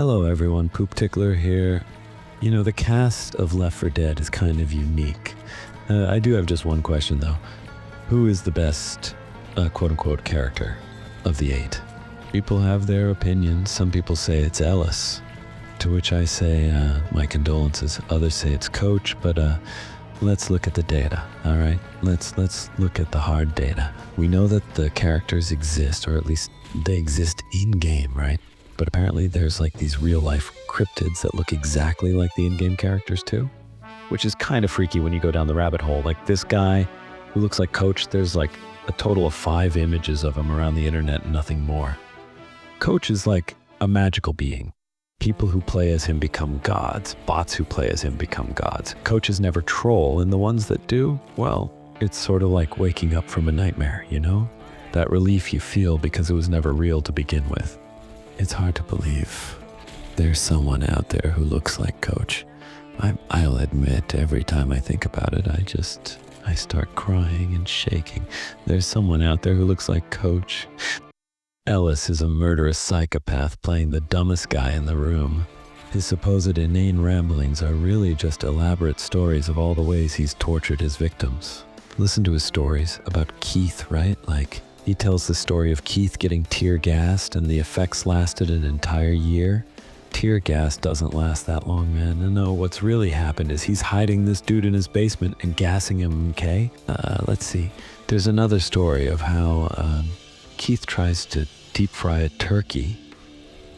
Hello everyone, Poop Tickler here. You know, the cast of Left 4 Dead is kind of unique. I do have just one question though. Who is the best, quote-unquote, character of the 8? People have their opinions. Some people say it's Ellis, to which I say my condolences. Others say it's Coach, but let's look at the data, all right? Let's look at the hard data. We know that the characters exist, or at least they exist in-game, right? But apparently there's like these real-life cryptids that look exactly like the in-game characters too, which is kind of freaky when you go down the rabbit hole. Like this guy who looks like Coach, there's like a total of 5 images of him around the internet and nothing more. Coach is like a magical being. People who play as him become gods. Bots who play as him become gods. Coaches never troll, and the ones that do, well, it's sort of like waking up from a nightmare, you know? That relief you feel because it was never real to begin with. It's hard to believe there's someone out there who looks like Coach. I'll admit, every time I think about it, I start crying and shaking. There's someone out there who looks like Coach. Ellis is a murderous psychopath playing the dumbest guy in the room. His supposed inane ramblings are really just elaborate stories of all the ways he's tortured his victims. Listen to his stories about Keith, right? Like, he tells the story of Keith getting tear gassed and the effects lasted an entire year. Tear gas doesn't last that long, man. No, what's really happened is he's hiding this dude in his basement and gassing him, okay? Let's see. There's another story of how Keith tries to deep fry a turkey,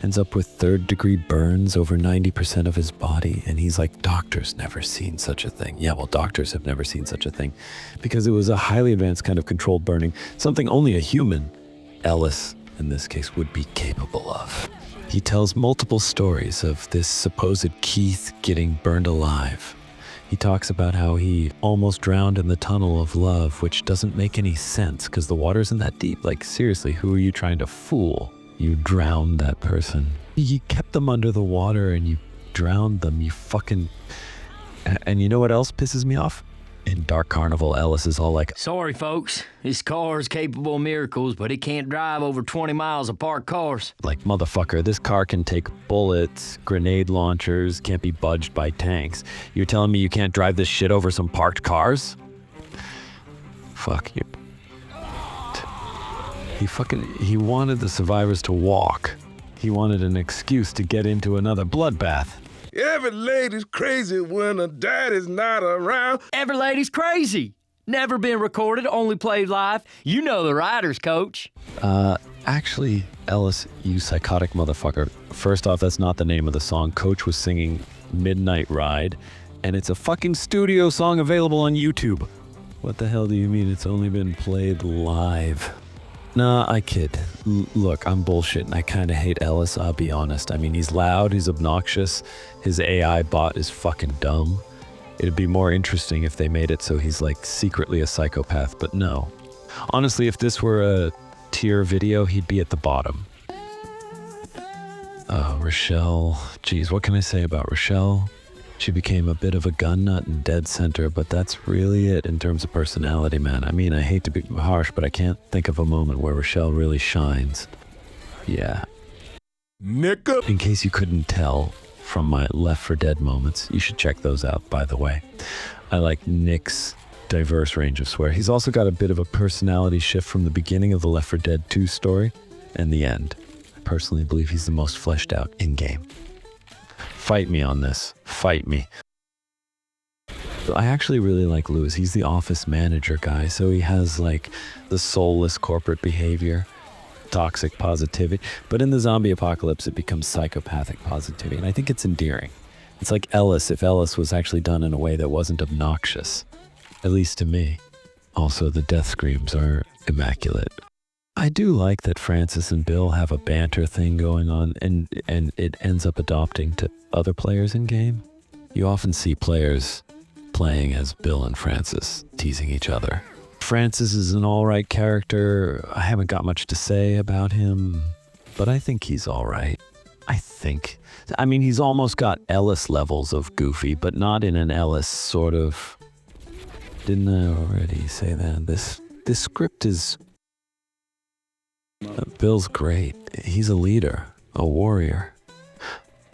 ends up with 3rd-degree burns over 90% of his body, and he's like, doctors never seen such a thing. Yeah, well, doctors have never seen such a thing because it was a highly advanced kind of controlled burning, something only a human, Ellis in this case, would be capable of. He tells multiple stories of this supposed Keith getting burned alive. He talks about how he almost drowned in the tunnel of love, which doesn't make any sense because the water isn't that deep. Like, seriously, who are you trying to fool? You drowned that person. You kept them under the water and you drowned them. You fucking... And you know what else pisses me off? In Dark Carnival, Ellis is all like, sorry, folks. This car is capable of miracles, but it can't drive over 20 miles of parked cars. Like, motherfucker, this car can take bullets, grenade launchers, can't be budged by tanks. You're telling me you can't drive this shit over some parked cars? Fuck you. He wanted the survivors to walk. He wanted an excuse to get into another bloodbath. Every lady's crazy when her daddy's not around. Every lady's crazy. Never been recorded, only played live. You know the writers, Coach. Actually, Ellis, you psychotic motherfucker. First off, that's not the name of the song. Coach was singing Midnight Ride, and it's a fucking studio song available on YouTube. What the hell do you mean it's only been played live? Nah, I kid. Look, I'm bullshitting. I kind of hate Ellis, I'll be honest. I mean, he's loud, he's obnoxious, his AI bot is fucking dumb. It'd be more interesting if they made it so he's like secretly a psychopath, but no. Honestly, if this were a tier video, he'd be at the bottom. Rochelle. Geez, what can I say about Rochelle? She became a bit of a gun nut and dead center, but that's really it in terms of personality, man. I mean, I hate to be harsh, but I can't think of a moment where Rochelle really shines. Yeah. Nicka. In case you couldn't tell from my Left 4 Dead moments, you should check those out, by the way. I like Nick's diverse range of swear. He's also got a bit of a personality shift from the beginning of the Left 4 Dead 2 story and the end. I personally believe he's the most fleshed out in-game. Fight me on this. Fight me. I actually really like Lewis. He's the office manager guy, so he has like the soulless corporate behavior, toxic positivity. But in the zombie apocalypse, it becomes psychopathic positivity, and I think it's endearing. It's like Ellis, if Ellis was actually done in a way that wasn't obnoxious, at least to me. Also, the death screams are immaculate. I do like that Francis and Bill have a banter thing going on, and it ends up adopting to other players in game. You often see players playing as Bill and Francis, teasing each other. Francis is an alright character. I haven't got much to say about him, but I think he's alright. I mean, he's almost got Ellis levels of goofy, but not in an Ellis sort of... Didn't I already say that? This script is... Bill's great. He's a leader, a warrior.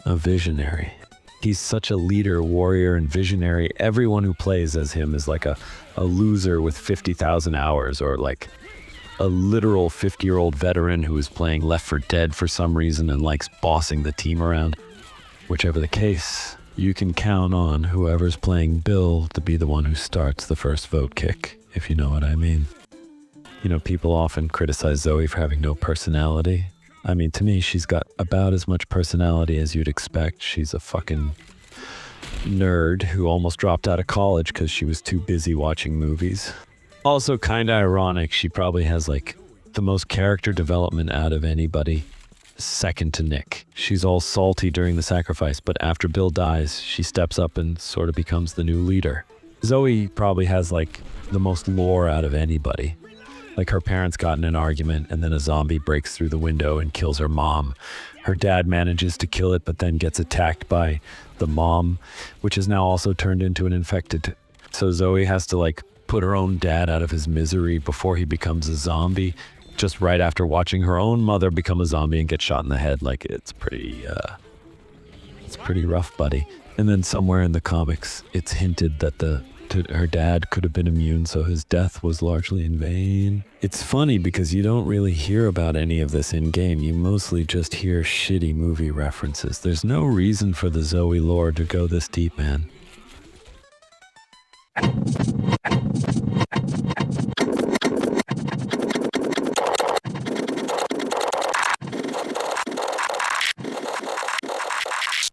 a visionary. He's such a leader, warrior, and visionary. Everyone who plays as him is like a loser with 50,000 hours, or like a literal 50-year-old veteran who is playing Left 4 Dead for some reason and likes bossing the team around. Whichever the case, you can count on whoever's playing Bill to be the one who starts the first vote kick, if you know what I mean. You know, people often criticize Zoe for having no personality. I mean, to me, she's got about as much personality as you'd expect. She's a fucking nerd who almost dropped out of college because she was too busy watching movies. Also, kind of ironic, she probably has like the most character development out of anybody, second to Nick. She's all salty during the sacrifice, but after Bill dies, she steps up and sort of becomes the new leader. Zoe probably has like the most lore out of anybody. Like, her parents got in an argument and then a zombie breaks through the window and kills her mom. Her dad manages to kill it, but then gets attacked by the mom, which is now also turned into an infected. So Zoe has to like put her own dad out of his misery before he becomes a zombie, just right after watching her own mother become a zombie and get shot in the head. Like, it's pretty rough, buddy. And then somewhere in the comics, it's hinted that her dad could have been immune, so his death was largely in vain. It's funny because you don't really hear about any of this in-game. You mostly just hear shitty movie references. There's no reason for the Zoe lore to go this deep, man.